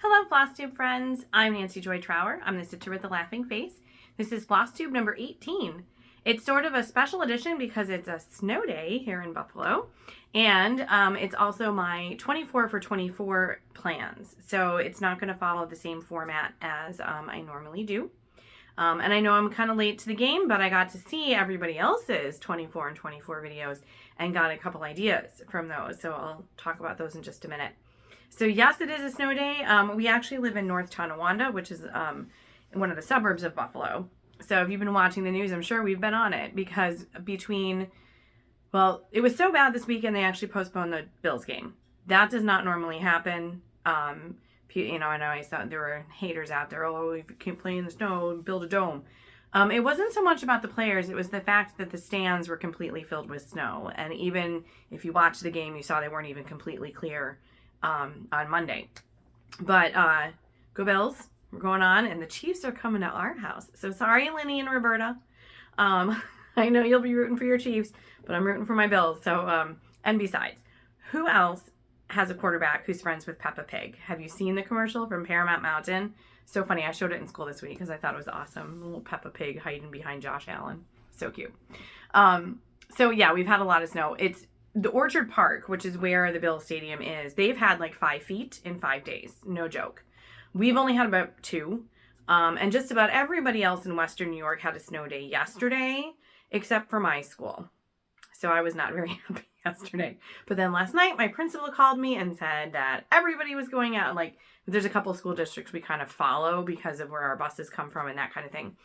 Hello, Flosstube friends. I'm Nancy Joy Trower. I'm the sister with the laughing face. This is Flosstube number 18. It's sort of a special edition because it's a snow day here in Buffalo, and it's also my 24 for 24 plans. So it's not going to follow the same format as I normally do. And I know I'm kind of late to the game, but I got to see everybody else's 24 and 24 videos and got a couple ideas from those. So I'll talk about those in just a minute. So yes, it is a snow day. We actually live in North Tonawanda, which is one of the suburbs of Buffalo. So if you've been watching the news, I'm sure we've been on it because it was so bad this weekend they actually postponed the Bills game. That does not normally happen. I know I saw there were haters out there. Oh, if you can't play in the snow, build a dome. It wasn't so much about the players. It was the fact that the stands were completely filled with snow. And even if you watched the game, you saw they weren't even completely clear on Monday. But go Bills. We're going on. And the Chiefs are coming to our house. So sorry, Lenny and Roberta. I know you'll be rooting for your Chiefs, but I'm rooting for my Bills. So, and besides, who else has a quarterback who's friends with Peppa Pig? Have you seen the commercial from Paramount Mountain? So funny. I showed it in school this week because I thought it was awesome. A little Peppa Pig hiding behind Josh Allen. So cute. So yeah, we've had a lot of snow. It's the Orchard Park, which is where the Bills Stadium is. They've had like 5 feet in 5 days. No joke. We've only had about 2. And just about everybody else in Western New York had a snow day yesterday, except for my school. So I was not very happy yesterday. But then last night, my principal called me and said that everybody was going out. Like, there's a couple of school districts we kind of follow because of where our buses come from and that kind of thing.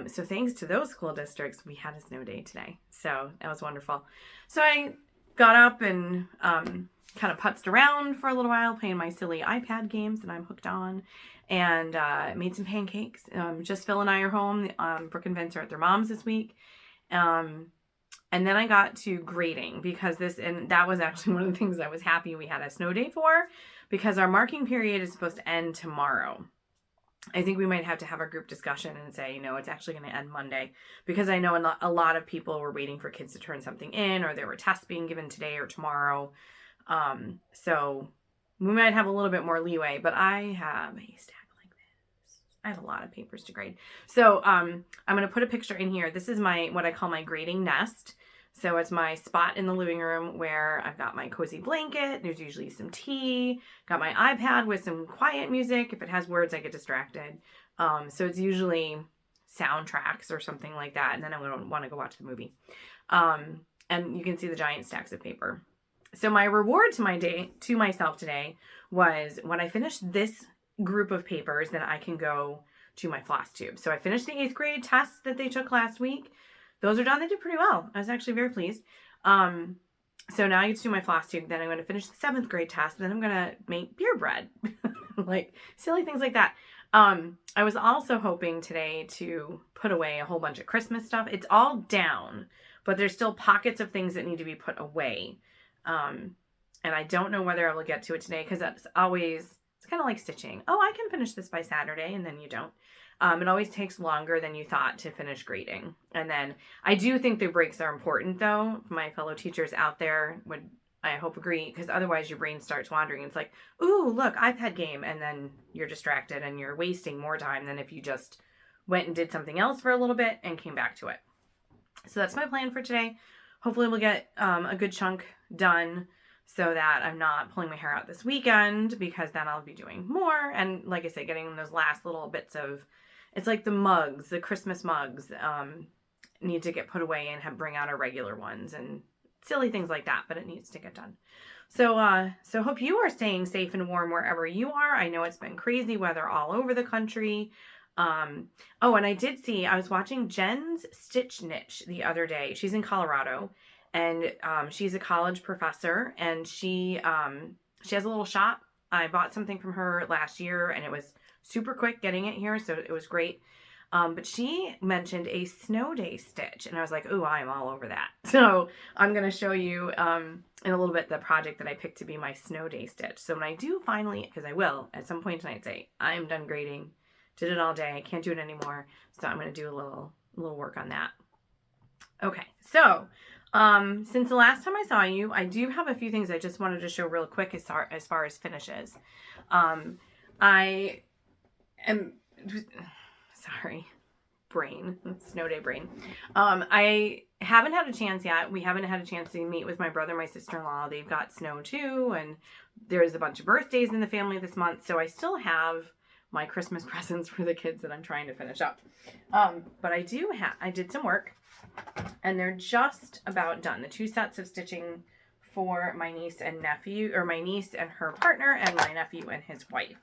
So thanks to those school districts, we had a snow day today. So that was wonderful. So I got up and kind of putzed around for a little while, playing my silly iPad games that I'm hooked on, and made some pancakes. Just Phil and I are home. Brooke and Vince are at their mom's this week. And then I got to grading because that was actually one of the things I was happy we had a snow day for, because our marking period is supposed to end tomorrow. I think we might have to have a group discussion and say, it's actually going to end Monday, because I know a lot of people were waiting for kids to turn something in, or there were tests being given today or tomorrow. So we might have a little bit more leeway, but I have a stack like this. I have a lot of papers to grade. So I'm going to put a picture in here. This is what I call my grading nest. So it's my spot in the living room where I've got my cozy blanket. There's usually some tea. Got my iPad with some quiet music. If it has words, I get distracted. So it's usually soundtracks or something like that. And then I want to go watch the movie. And you can see the giant stacks of paper. So my reward to myself today was when I finished this group of papers, then I can go to my Flosstube. So I finished the 8th grade tests that they took last week. Those are done. They did pretty well. I was actually very pleased. So now I get to do my Flosstube. Then I'm going to finish the 7th grade test. Then I'm going to make beer bread. Like silly things like that. I was also hoping today to put away a whole bunch of Christmas stuff. It's all down, but there's still pockets of things that need to be put away. And I don't know whether I will get to it today, because it's kind of like stitching. Oh, I can finish this by Saturday, and then you don't. It always takes longer than you thought to finish grading. And then I do think the breaks are important, though. My fellow teachers out there would, I hope, agree, because otherwise your brain starts wandering. It's like, ooh, look, iPad game. And then you're distracted and you're wasting more time than if you just went and did something else for a little bit and came back to it. So that's my plan for today. Hopefully we'll get a good chunk done so that I'm not pulling my hair out this weekend, because then I'll be doing more. And like I said, getting those last little bits of, it's like the Christmas mugs need to get put away and bring out our regular ones and silly things like that, but it needs to get done. So hope you are staying safe and warm wherever you are. I know it's been crazy weather all over the country. And I was watching Jen's Stitch Niche the other day. She's in Colorado, and she's a college professor, and she has a little shop. I bought something from her last year, and it was super quick getting it here, so it was great. But she mentioned a snow day stitch, and I was like, ooh, I'm all over that. So I'm going to show you in a little bit the project that I picked to be my snow day stitch. So when I do finally, because I will at some point tonight, say, I'm done grading, did it all day, I can't do it anymore, so I'm going to do a little work on that. Okay, so since the last time I saw you, I do have a few things I just wanted to show real quick as far as finishes. I am, sorry, snow day brain. I haven't had a chance yet. We haven't had a chance to meet with my brother and my sister-in-law. They've got snow too, and there's a bunch of birthdays in the family this month, so I still have my Christmas presents for the kids that I'm trying to finish up. But I did some work, and they're just about done. The 2 sets of stitching for my niece and nephew, or my niece and her partner, and my nephew and his wife.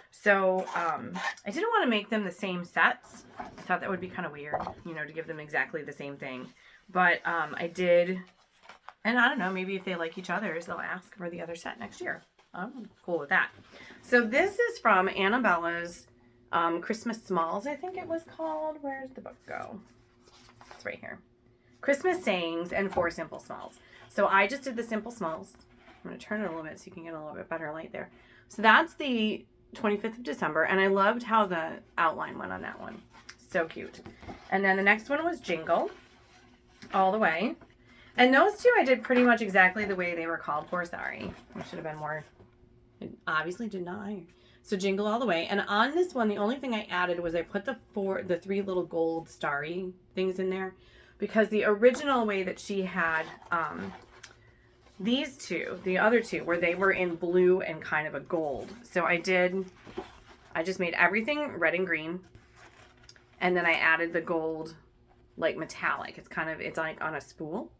So I didn't want to make them the same sets. I thought that would be kind of weird, to give them exactly the same thing. But I did, and I don't know, maybe if they like each other's, they'll ask for the other set next year. I'm cool with that. So this is from Annabella's Christmas Smalls, I think it was called. Where's the book go? It's right here. Christmas Sayings and 4 Simple Smalls. So I just did the Simple Smalls. I'm going to turn it a little bit so you can get a little bit better light there. So that's the 25th of December, and I loved how the outline went on that one. So cute. And then the next one was Jingle All the Way. And those two I did pretty much exactly the way they were called for. Sorry. I should have been more. It obviously did not. So Jingle All the Way. And on this one, the only thing I added was I put the 3 little gold starry things in there, because the original way that she had these two, the other two, where they were in blue and kind of a gold. So I just made everything red and green, and then I added the gold like metallic. It's like on a spool,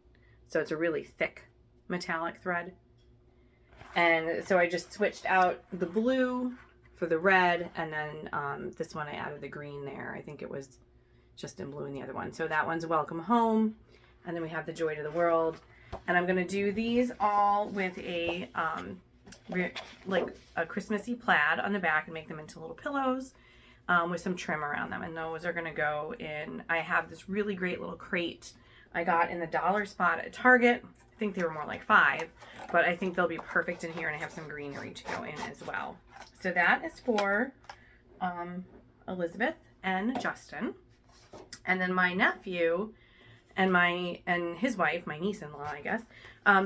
so it's a really thick metallic thread. And so I just switched out the blue for the red, and then this one I added the green there. I think it was just in blue in the other one. So that one's Welcome Home, and then we have the Joy to the World. And I'm going to do these all with a like a Christmassy plaid on the back and make them into little pillows with some trim around them. And those are going to go in, I have this really great little crate I got in the dollar spot at Target. I think they were more like $5, but I think they'll be perfect in here, and I have some greenery to go in as well. So that is for Elizabeth and Justin. And then my nephew and his wife, my niece-in-law, I guess,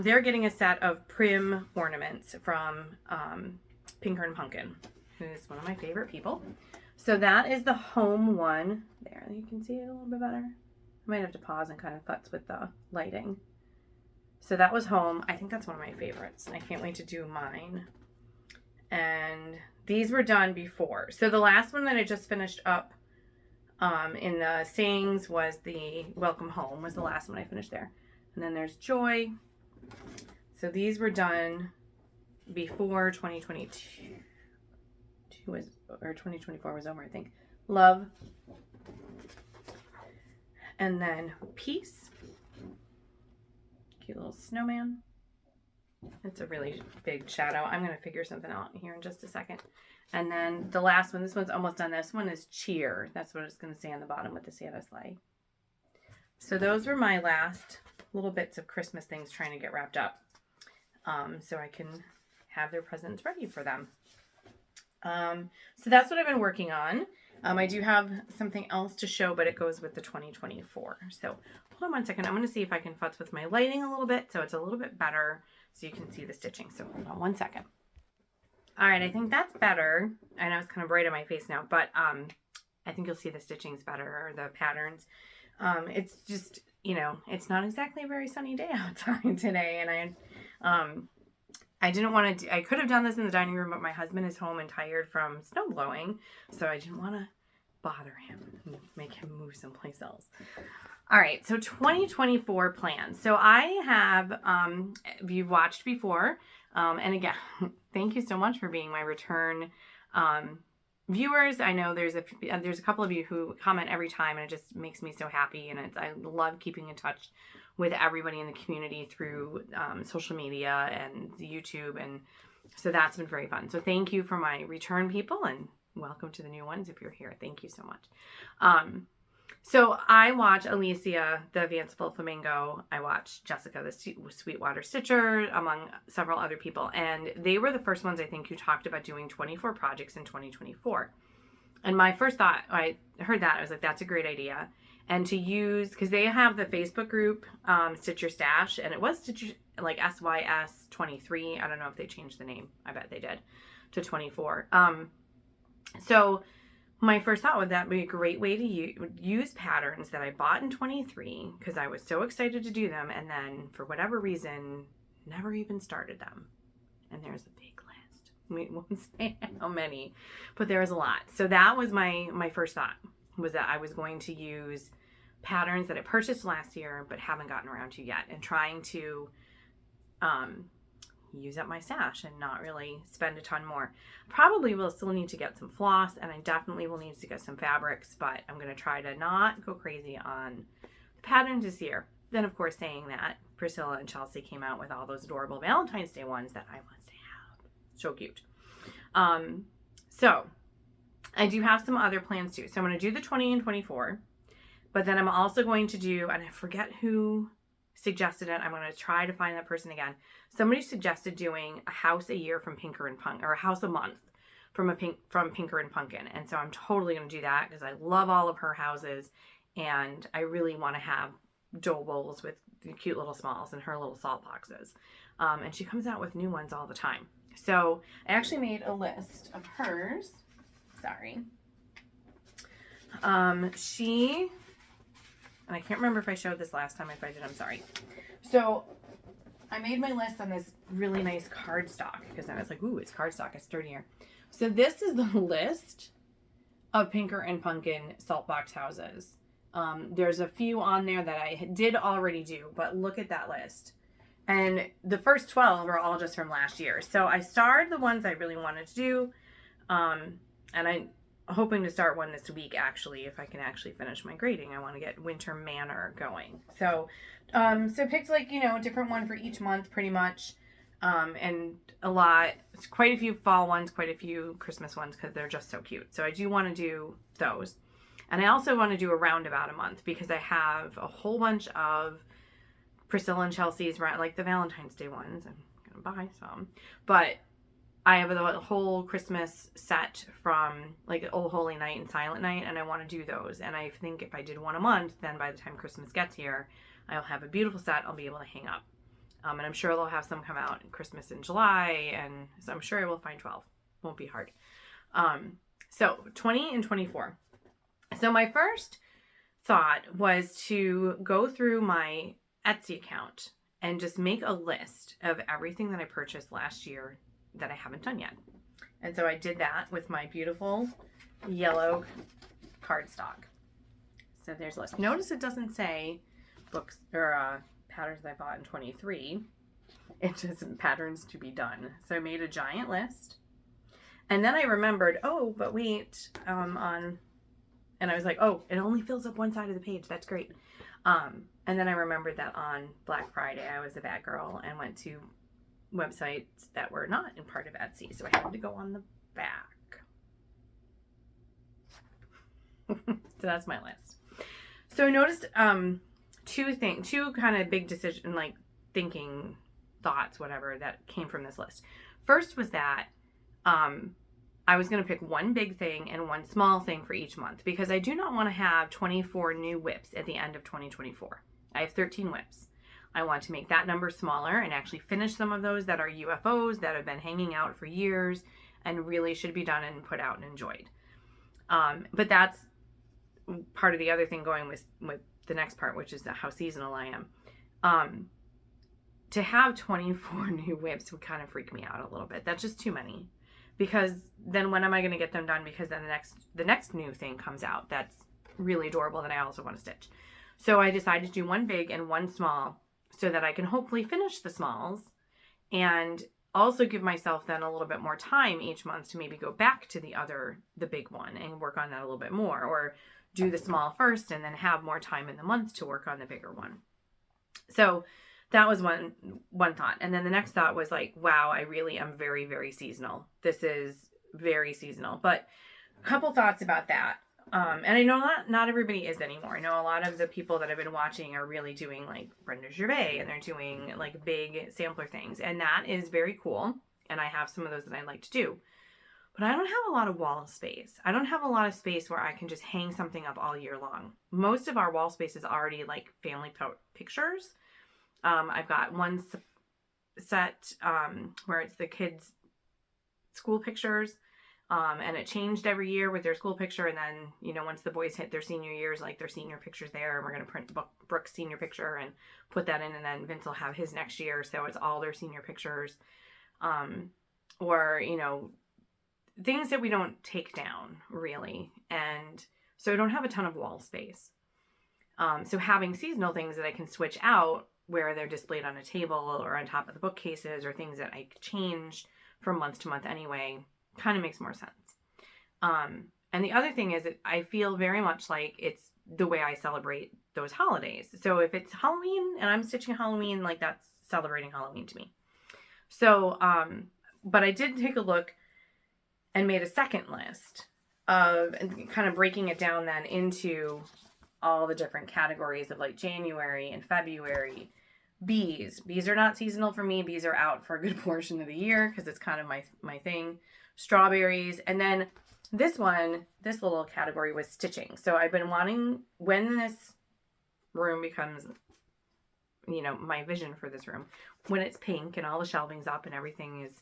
they're getting a set of Prim ornaments from Pinker and Pumpkin, who's one of my favorite people. So that is the home one. There, you can see it a little bit better. I might have to pause and kind of futz with the lighting. So that was home. I think that's one of my favorites. I can't wait to do mine. And these were done before. So the last one that I just finished up in the sayings was the Welcome Home, was the last one I finished there. And then there's Joy. So these were done before 2022 was, or 2024 was over, I think. Love. And then Peace. Cute little snowman. It's a really big shadow. I'm going to figure something out here in just a second. And then the last one, this one's almost done. This one is Cheer. That's what it's going to say on the bottom with the Santa sleigh. So those were my last little bits of Christmas things trying to get wrapped up. So I can have their presents ready for them. So that's what I've been working on. I do have something else to show, but it goes with the 2024. So hold on one second. I'm going to see if I can futz with my lighting a little bit so it's a little bit better so you can see the stitching. So hold on one second. All right, I think that's better. I know it's kind of bright on my face now, but I think you'll see the stitching's better, or the patterns. It's just, it's not exactly a very sunny day outside today, and I didn't want to, I could have done this in the dining room, but my husband is home and tired from snow blowing, so I didn't want to bother him and make him move someplace else. All right, so 2024 plans. So I have, if you've watched before, and again, thank you so much for being my return viewers. I know there's a couple of you who comment every time, and it just makes me so happy, and I love keeping in touch with everybody in the community through social media and the YouTube, and so that's been very fun. So thank you for my return people, and welcome to the new ones if you're here. Thank you so much. So I watch Alicia, the Fanciful Flamingo. I watch Jessica, the Sweetwater Stitcher, among several other people. And they were the first ones, I think, who talked about doing 24 projects in 2024. And my first thought, I heard that, I was like, that's a great idea. And to use, because they have the Facebook group, Stitch Your Stash, and it was Stitch, like SYS 23. I don't know if they changed the name. I bet they did, to 24. So my first thought would that be a great way to use patterns that I bought in 23 because I was so excited to do them, and then for whatever reason never even started them. And there's a big list. We won't say how many, but there was a lot. So that was my first thought, was that I was going to use patterns that I purchased last year but haven't gotten around to yet, and trying to use up my stash and not really spend a ton more. Probably will still need to get some floss, and I definitely will need to get some fabrics, but I'm going to try to not go crazy on the patterns this year. Then, of course, saying that, Priscilla and Chelsea came out with all those adorable Valentine's Day ones that I must have. So cute. So I do have some other plans too. So I'm going to do the 20 and 24, but then I'm also going to do, and I forget who suggested it. I'm going to try to find that person again. Somebody suggested doing a house a year from Pinker and Pumpkin, or a house a month from Pinker and Pumpkin. And so I'm totally going to do that because I love all of her houses, and I really want to have dough bowls with the cute little smalls and her little salt boxes. And she comes out with new ones all the time. So I actually made a list of hers. Sorry. And I can't remember if I showed this last time. If I did, I'm sorry. So I made my list on this really nice cardstock because I was like, ooh, it's cardstock. It's sturdier. So this is the list of Pinker and Pumpkin salt box houses. There's a few on there that I did already do, but look at that list. And the first 12 are all just from last year. So I starred the ones I really wanted to do. And I'm hoping to start one this week, actually, if I can actually finish my grading. I want to get Winter Manor going. So picked different one for each month pretty much. And it's quite a few fall ones, quite a few Christmas ones because they're just so cute. So I do want to do those. And I also want to do a roundabout a month because I have a whole bunch of Priscilla and Chelsea's, like the Valentine's Day ones. I'm going to buy some. But I have the whole Christmas set from like Old Holy Night and Silent Night, and I want to do those. And I think if I did one a month, then by the time Christmas gets here, I'll have a beautiful set I'll be able to hang up. And I'm sure they'll have some come out in Christmas in July, and so I'm sure I will find 12. Won't be hard. So 20 and 24. So my first thought was to go through my Etsy account and just make a list of everything that I purchased last year that I haven't done yet. And so I did that with my beautiful yellow cardstock. So there's a list. Notice it doesn't say books or patterns that I bought in 23. It just patterns to be done. So I made a giant list. And then I remembered, oh, but wait, and I was like, oh, it only fills up one side of the page. That's great. And then I remembered that on Black Friday, I was a bad girl and went to websites that were not in part of Etsy. So I had to go on the back. So that's my list. So I noticed two kind of big decision, like thinking thoughts, whatever, that came from this list. First was that I was going to pick one big thing and one small thing for each month because I do not want to have 24 new whips at the end of 2024. I have 13 whips. I want to make that number smaller and actually finish some of those that are UFOs that have been hanging out for years and really should be done and put out and enjoyed. But that's part of the other thing going with the next part, which is how seasonal I am. To have 24 new whips would kind of freak me out a little bit. That's just too many. Because then when am I going to get them done? Because then the next new thing comes out that's really adorable that I also want to stitch. So I decided to do one big and one small so that I can hopefully finish the smalls and also give myself then a little bit more time each month to maybe go back to the big one and work on that a little bit more, or do the small first and then have more time in the month to work on the bigger one. So that was one thought. And then the next thought was like, wow, I really am very, very seasonal. This is very seasonal. But a couple thoughts about that. And I know not everybody is anymore. I know a lot of the people that I've been watching are really doing like Brenda Gervais, and they're doing like big sampler things. And that is very cool. And I have some of those that I like to do. But I don't have a lot of wall space. I don't have a lot of space where I can just hang something up all year long. Most of our wall space is already like family pictures. I've got one set where it's the kids' school pictures. And it changed every year with their school picture. And then, you know, once the boys hit their senior years, like their senior picture's there, and we're going to print Brooke's senior picture and put that in. And then Vince will have his next year. So it's all their senior pictures. Or, you know, things that we don't take down really. And so I don't have a ton of wall space. So having seasonal things that I can switch out where they're displayed on a table or on top of the bookcases or things that I change from month to month anyway, kind of makes more sense. And the other thing is that I feel very much like it's the way I celebrate those holidays. So if it's Halloween and I'm stitching Halloween, like that's celebrating Halloween to me. So, but I did take a look and made a second list of, and kind of breaking it down then into all the different categories of like January and February. Bees are not seasonal for me. Bees are out for a good portion of the year because it's kind of my thing. Strawberries. And then this little category was stitching. So I've been wanting, when this room becomes, you know, my vision for this room, when it's pink and all the shelving's up and everything is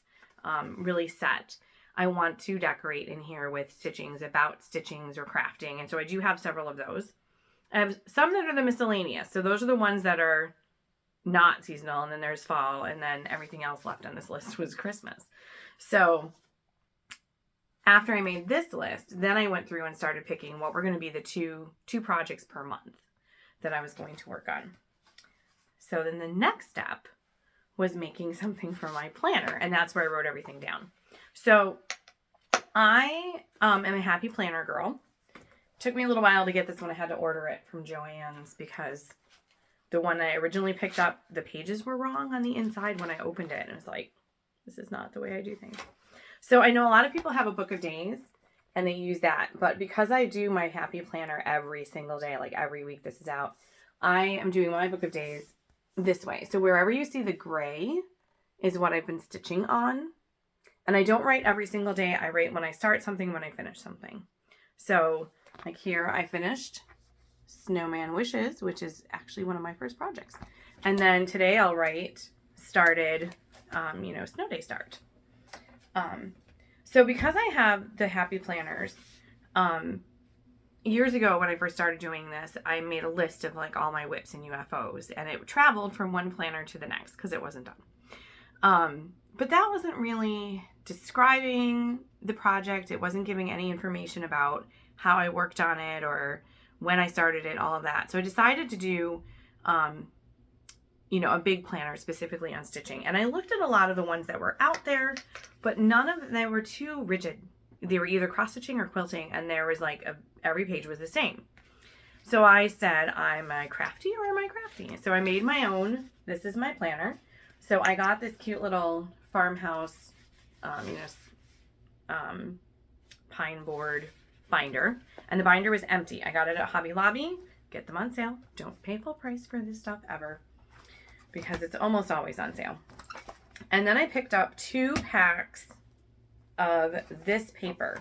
really set, I want to decorate in here with stitchings about stitchings or crafting. And so I do have several of those. I have some that are the miscellaneous. So those are the ones that are not seasonal, and then there's fall, and then everything else left on this list was Christmas. So after I made this list, then I went through and started picking what were going to be the two projects per month that I was going to work on. So then the next step was making something for my planner, and that's where I wrote everything down. So I am a happy planner girl. Took me a little while to get this one. I had to order it from Joann's because the one I originally picked up, the pages were wrong on the inside when I opened it. And it was like, this is not the way I do things. So I know a lot of people have a book of days and they use that. But because I do my happy planner every single day, like every week this is out, I am doing my book of days this way. So wherever you see the gray is what I've been stitching on. And I don't write every single day. I write when I start something, when I finish something. So like here I finished Snowman Wishes, which is actually one of my first projects. And then today I'll write started, snow day start. So because I have the happy planners, years ago when I first started doing this, I made a list of like all my whips and UFOs, and it traveled from one planner to the next because it wasn't done. But that wasn't really describing the project. It wasn't giving any information about how I worked on it or when I started it, all of that. So I decided to do, a big planner specifically on stitching. And I looked at a lot of the ones that were out there, but none of them were too rigid. They were either cross stitching or quilting, and there was like every page was the same. So I said, am I crafty or am I crafty? So I made my own. This is my planner. So I got this cute little farmhouse, pine board binder, and the binder was empty. I got it at Hobby Lobby. Get them on sale. Don't pay full price for this stuff ever because it's almost always on sale. And then I picked up 2 packs of this paper.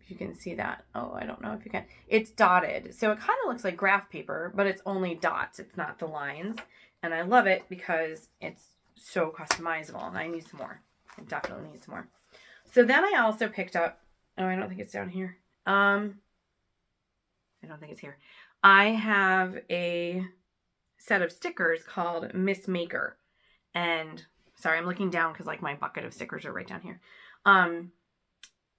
If you can see that. Oh, I don't know if you can. It's dotted. So it kind of looks like graph paper, but it's only dots. It's not the lines. And I love it because it's so customizable. And I need some more. I definitely need some more. So then I also picked up, oh, I don't think it's down here. I don't think it's here. I have a set of stickers called Miss Maker. And sorry, I'm looking down because like my bucket of stickers are right down here.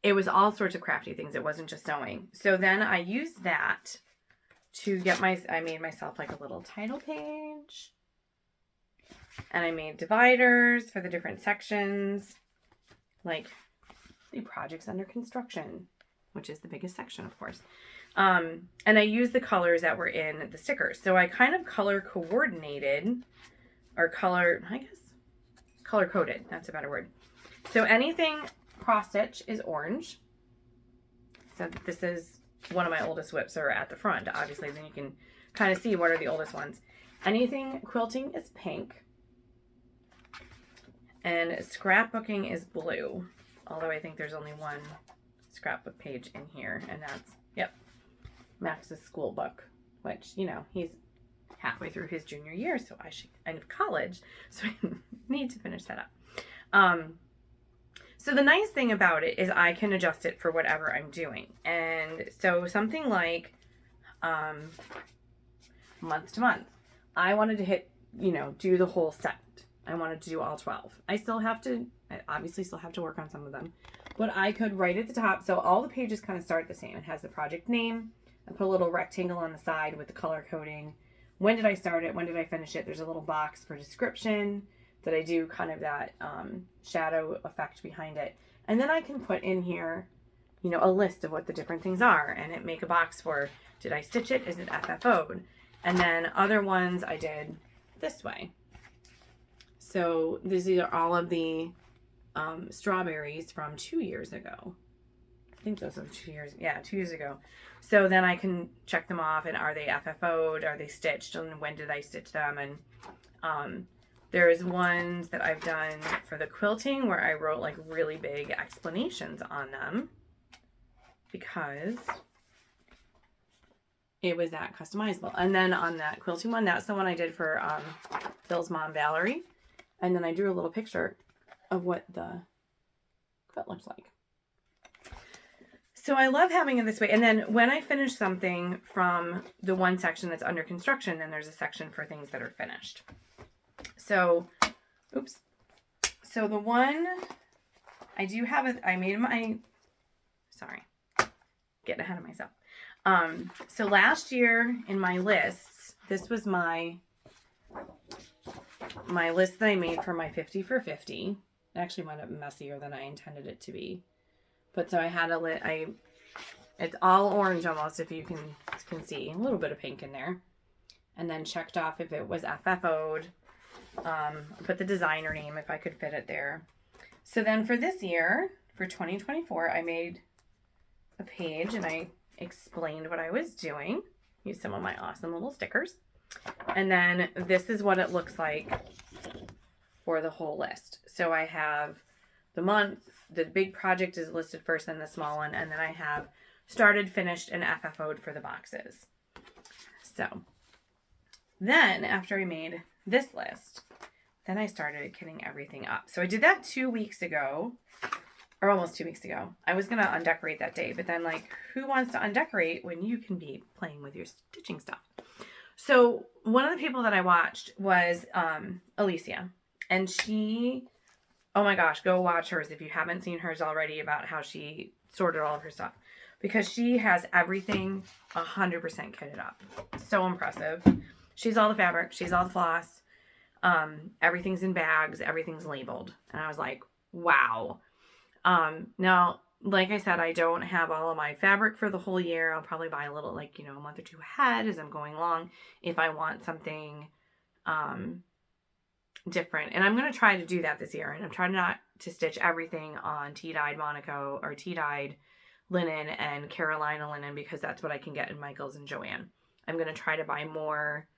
It was all sorts of crafty things. It wasn't just sewing. So then I used that to get I made myself like a little title page. And I made dividers for the different sections. Like the projects under construction, which is the biggest section, of course. And I used the colors that were in the stickers. So I kind of color coordinated, or color coded. That's a better word. So anything cross stitch is orange. So this is one of my oldest whips are at the front. Obviously, then you can kind of see what are the oldest ones. Anything quilting is pink. And scrapbooking is blue. Although I think there's only one scrapbook page in here. And that's, yep, Max's school book. Which, he's halfway through his junior year. So I should end of college. So I need to finish that up. So the nice thing about it is I can adjust it for whatever I'm doing. And so something like month to month, I wanted to hit, do the whole set. I wanted to do all 12. I obviously still have to work on some of them, but I could write at the top. So all the pages kind of start the same. It has the project name. I put a little rectangle on the side with the color coding. When did I start it? When did I finish it? There's a little box for description that I do kind of that shadow effect behind it. And then I can put in here, a list of what the different things are, and it make a box for, did I stitch it? Is it FFO'd? And then other ones I did this way. So these are all of the strawberries from 2 years ago. I think those are 2 years. Yeah, 2 years ago. So then I can check them off, and are they FFO'd? Are they stitched? And when did I stitch them? And there's ones that I've done for the quilting where I wrote like really big explanations on them because it was that customizable. And then on that quilting one, that's the one I did for Phil's mom, Valerie. And then I drew a little picture of what the quilt looks like. So I love having it this way. And then when I finish something from the one section that's under construction, then there's a section for things that are finished. So, oops. So the one I do have, sorry, getting ahead of myself. So last year in my lists, this was my list that I made for my 50 for 50. It actually wound up messier than I intended it to be. But so I had it's all orange almost, if you can see. A little bit of pink in there. And then checked off if it was FFO'd. Put the designer name if I could fit it there. So then for this year, for 2024, I made a page and I explained what I was doing. Used some of my awesome little stickers. And then this is what it looks like for the whole list. So I have the month, the big project is listed first, then the small one, and then I have started, finished, and FFO'd for the boxes. So then after I made this list, then I started kitting everything up. So I did that 2 weeks ago, or almost 2 weeks ago. I was going to undecorate that day, but then like, who wants to undecorate when you can be playing with your stitching stuff? So one of the people that I watched was Alicia, and she, oh my gosh, go watch hers if you haven't seen hers already about how she sorted all of her stuff, because she has everything 100% kitted up. So impressive. She's all the fabric, she's all the floss, everything's in bags, everything's labeled, and I was like, wow. Now, like I said, I don't have all of my fabric for the whole year. I'll probably buy a little, like, a month or two ahead as I'm going along if I want something different. And I'm going to try to do that this year. And I'm trying not to stitch everything on tea-dyed Monaco or tea-dyed linen and Carolina linen, because that's what I can get in Michael's and Joann. I'm going to try to buy more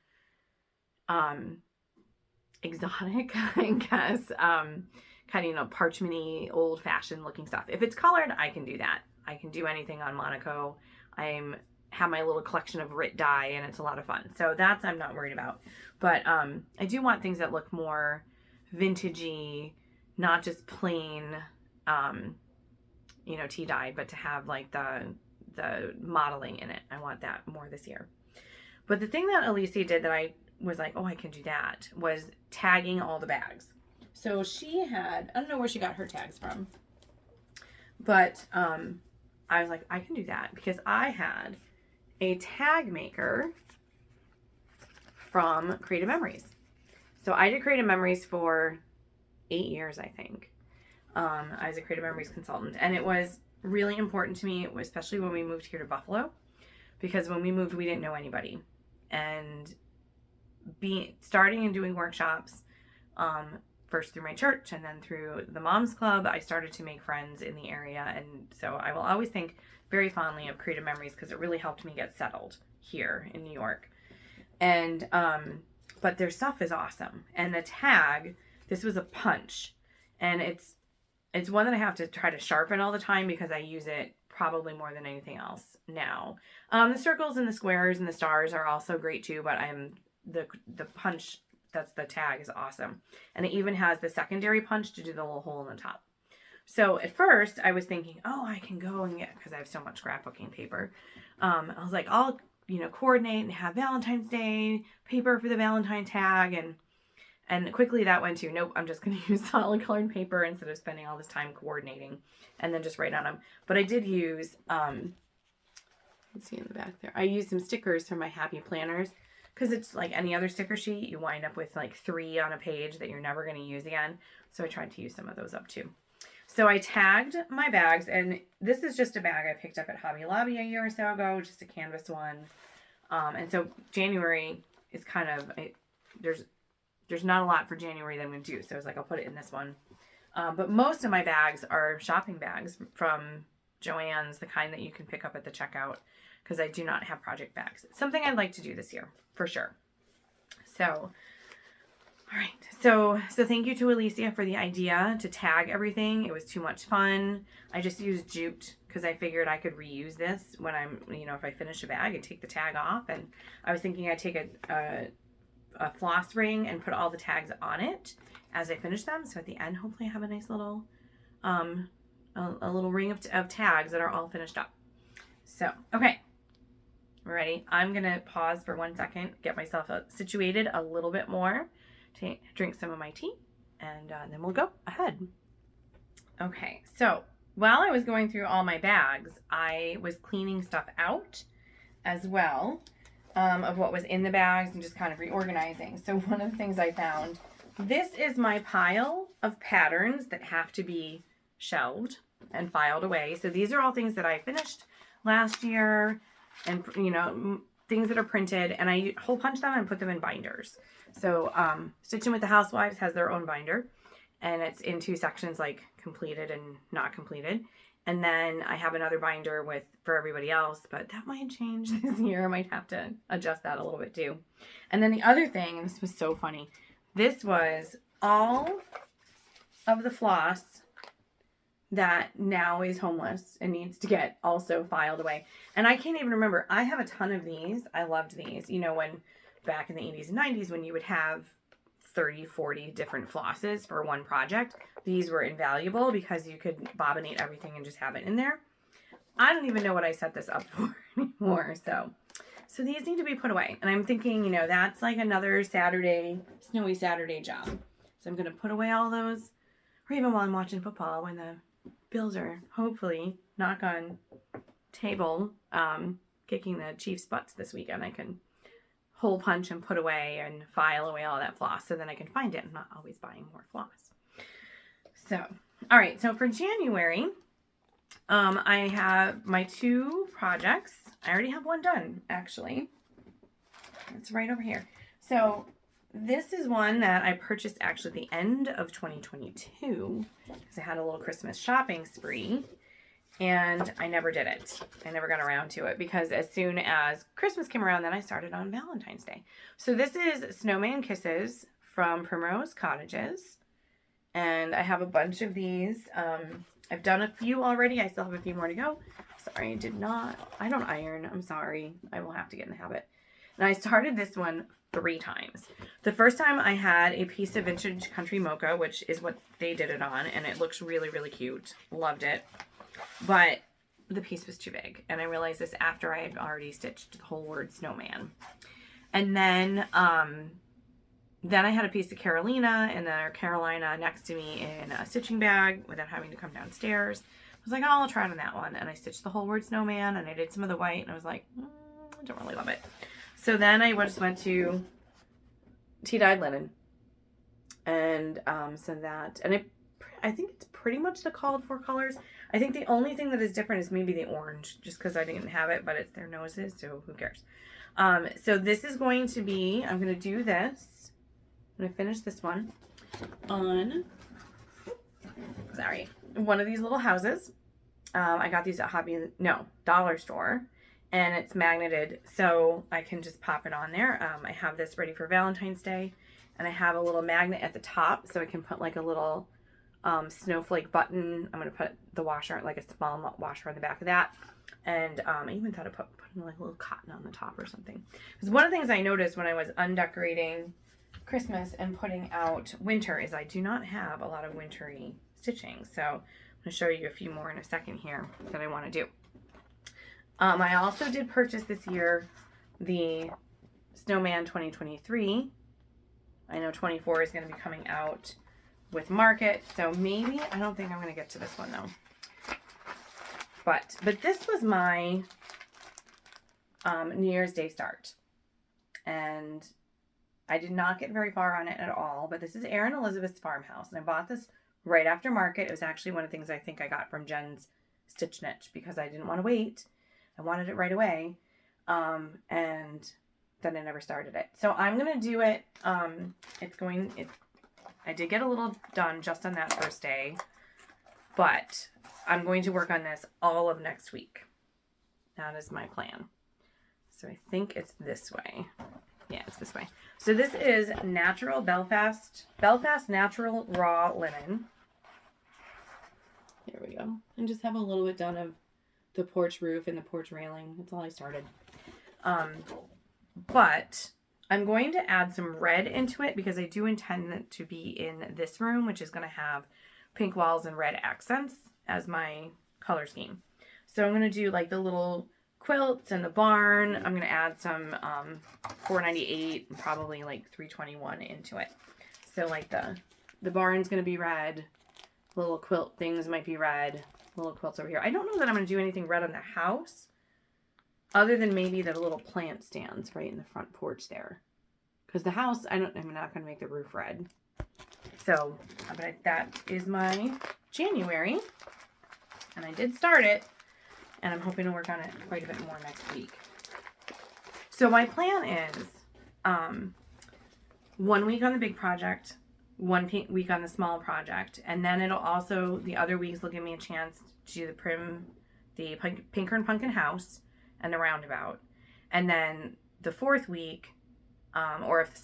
exotic, I guess, kind of, parchment-y, old-fashioned looking stuff. If it's colored, I can do that. I can do anything on Monaco. Have my little collection of Rit dye, and it's a lot of fun. So that's I'm not worried about. But I do want things that look more vintagey, not just plain, tea-dyed, but to have like the modeling in it. I want that more this year. But the thing that Alicia did that I was like, oh, I can do that, was tagging all the bags. So she had, I don't know where she got her tags from, but I was like, I can do that, because I had a tag maker from Creative Memories. So I did Creative Memories for 8 years, I think. I was a Creative Memories consultant, and it was really important to me, especially when we moved here to Buffalo, because when we moved, we didn't know anybody. And starting and doing workshops, first through my church and then through the Moms Club, I started to make friends in the area. And so I will always think very fondly of Creative Memories, because it really helped me get settled here in New York. And, but their stuff is awesome. And the tag, this was a punch, and it's one that I have to try to sharpen all the time, because I use it probably more than anything else now. The circles and the squares and the stars are also great too, but the punch, that's the tag, is awesome. And it even has the secondary punch to do the little hole in the top. So at first I was thinking, oh, I can go and get, because I have so much scrapbooking paper. I was like, I'll, coordinate and have Valentine's Day paper for the Valentine tag. And quickly that went to, nope, I'm just going to use solid colored paper instead of spending all this time coordinating and then just write on them. But I did use, let's see in the back there, I used some stickers from my Happy Planners, because it's like any other sticker sheet. You wind up with like 3 on a page that you're never going to use again. So I tried to use some of those up too. So I tagged my bags, and this is just a bag I picked up at Hobby Lobby a year or so ago, just a canvas one. And so January is kind of, there's not a lot for January that I'm going to do. So I was like, I'll put it in this one. But most of my bags are shopping bags from Joann's, the kind that you can pick up at the checkout, because I do not have project bags. It's something I'd like to do this year, for sure. So, all right. So thank you to Alicia for the idea to tag everything. It was too much fun. I just used jute because I figured I could reuse this when I'm, if I finish a bag, I'd take the tag off. And I was thinking I'd take a floss ring and put all the tags on it as I finish them. So at the end, hopefully I have a nice little, a little ring of tags that are all finished up. So, okay. Ready? I'm going to pause for 1 second, get myself situated a little bit more, to drink some of my tea, and then we'll go ahead. Okay, so while I was going through all my bags, I was cleaning stuff out as well, of what was in the bags and just kind of reorganizing. So one of the things I found, this is my pile of patterns that have to be shelved and filed away. So these are all things that I finished last year, and things that are printed, and I hole punch them and put them in binders. So Stitching with the Housewives has their own binder, and it's in 2 sections, like completed and not completed. And then I have another binder for everybody else, but that might change this year. I might have to adjust that a little bit too. And then the other thing, and this was so funny, this was all of the floss that now is homeless and needs to get also filed away. And I can't even remember. I have a ton of these. I loved these. When back in the 80s and 90s, when you would have 30, 40 different flosses for one project, these were invaluable because you could bobbinate everything and just have it in there. I don't even know what I set this up for anymore. So these need to be put away. And I'm thinking, that's like another snowy Saturday job. So I'm going to put away all those, or even while I'm watching football when the Bills are hopefully, knock on table, kicking the Chiefs' butts this weekend. I can hole punch and put away and file away all that floss so then I can find it and not always buying more floss. So, all right. So for January, I have my 2 projects. I already have one done, actually. It's right over here. So this is one that I purchased actually at the end of 2022 because I had a little Christmas shopping spree, and I never did it. I never got around to it because as soon as Christmas came around, then I started on Valentine's Day. So this is Snowman Kisses from Primrose Cottages, and I have a bunch of these. I've done a few already. I still have a few more to go. Sorry, I don't iron. I'm sorry. I will have to get in the habit. And I started this one 3 times. The first time I had a piece of vintage country mocha, which is what they did it on, and it looks really, really cute. Loved it. But the piece was too big. And I realized this after I had already stitched the whole word snowman. And then I had a piece of Carolina and then Carolina next to me in a stitching bag without having to come downstairs. I was like, oh, I'll try it on that one. And I stitched the whole word snowman, and I did some of the white, and I was like, I don't really love it. So then I just went to tea-dyed linen. And I think it's pretty much the called for colors. I think the only thing that is different is maybe the orange, just because I didn't have it, but it's their noses, so who cares? So this is going to be, I'm going to do this. I'm going to finish this one on, one of these little houses. I got these at Dollar Store. And it's magneted, so I can just pop it on there. I have this ready for Valentine's Day, and I have a little magnet at the top, so I can put like a little snowflake button. I'm going to put the washer, like a small washer on the back of that. And I even thought of putting like a little cotton on the top or something. Because one of the things I noticed when I was undecorating Christmas and putting out winter is I do not have a lot of wintry stitching. So I'm I'll show you a few more in a second here that I want to do. I also did purchase this year the Snowman 2023. I know 24 is going to be coming out with Market, so maybe, I don't think I'm going to get to this one though. But this was my New Year's Day start. And I did not get very far on it at all, but this is Erin Elizabeth's farmhouse. And I bought this right after Market. It was actually one of the things I think I got from Jen's Stitch Niche because I didn't want to wait. I wanted it right away. And then I never started it. So I'm going to do it. I did get a little done just on that first day, but I'm going to work on this all of next week. That is my plan. So I think it's this way. Yeah, it's this way. So this is natural Belfast natural raw linen. There we go. And just have a little bit done of the porch roof and the porch railing. That's all I started. But I'm going to add some red into it because I do intend it to be in this room, which is going to have pink walls and red accents as my color scheme. So I'm going to do like the little quilts and the barn. I'm going to add some $4.98 and probably like $3.21 into it. So like the barn's going to be red. Little quilt things might be red. Little quilts over here. I don't know that I'm going to do anything red on the house other than maybe the little plant stands right in the front porch there. Because the house, I'm not going to make the roof red. So, but that is my January. And I did start it. And I'm hoping to work on it quite a bit more next week. So my plan is 1 week on the big project, 1 week on the small project, and then it'll also, the other weeks will give me a chance to do the Pinker and Pumpkin house and the roundabout. And then the 4th week, or if the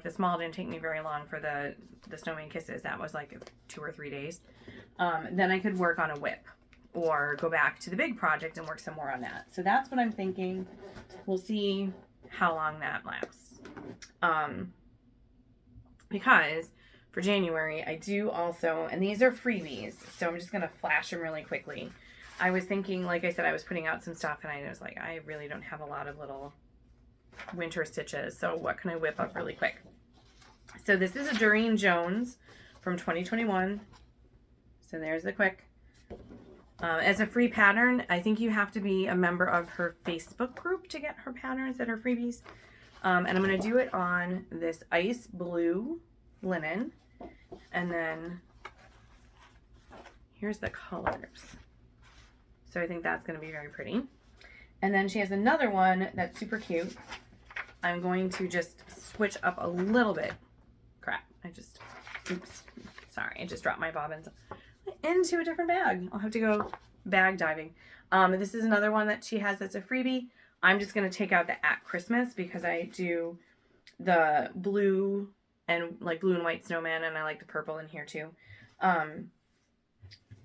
small didn't take me very long for the Snowman Kisses, that was like 2 or 3 days, then I could work on a whip. Or go back to the big project and work some more on that. So that's what I'm thinking. We'll see how long that lasts. Because for January, I do also, and these are freebies, so I'm just going to flash them really quickly. I was thinking, like I said, I was putting out some stuff, and I was like, I really don't have a lot of little winter stitches, so what can I whip up really quick? So this is a Doreen Jones from 2021. So there's the quick. As a free pattern, I think you have to be a member of her Facebook group to get her patterns that are freebies. And I'm going to do it on this ice blue linen. And then here's the colors. So I think that's going to be very pretty. And then she has another one that's super cute. I'm going to just switch up a little bit. Crap. Oops. Sorry, I just dropped my bobbins into a different bag. I'll have to go bag diving. This is another one that she has that's a freebie. I'm just going to take out the at Christmas because I do the blue and white snowman, and I like the purple in here too,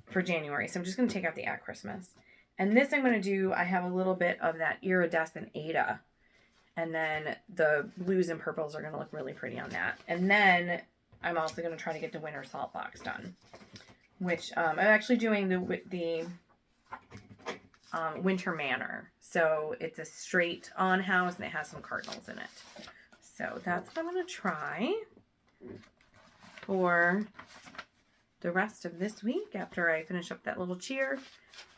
for January. So I'm just going to take out the at Christmas. And this I'm going to do, I have a little bit of that iridescent Ada, and then the blues and purples are going to look really pretty on that. And then I'm also going to try to get the winter salt box done, which I'm actually doing the Winter Manor. So it's a straight on house and it has some cardinals in it. So that's what I'm going to try for the rest of this week after I finish up that little cheer.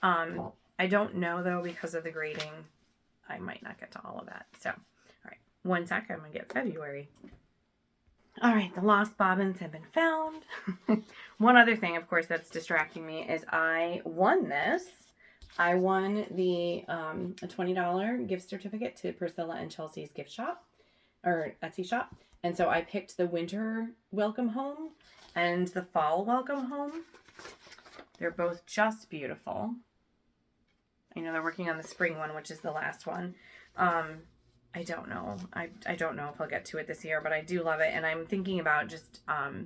I don't know though, because of the grading, I might not get to all of that. So, all right, 1 sec, I'm going to get February. All right, the lost bobbins have been found. One other thing, of course, that's distracting me is I won this. I won the a $20 gift certificate to Priscilla and Chelsea's gift shop, or Etsy shop. And so I picked the winter welcome home and the fall welcome home. They're both just beautiful. I know they're working on the spring one, which is the last one. I don't know. I don't know if I'll get to it this year, but I do love it. And I'm thinking about just, I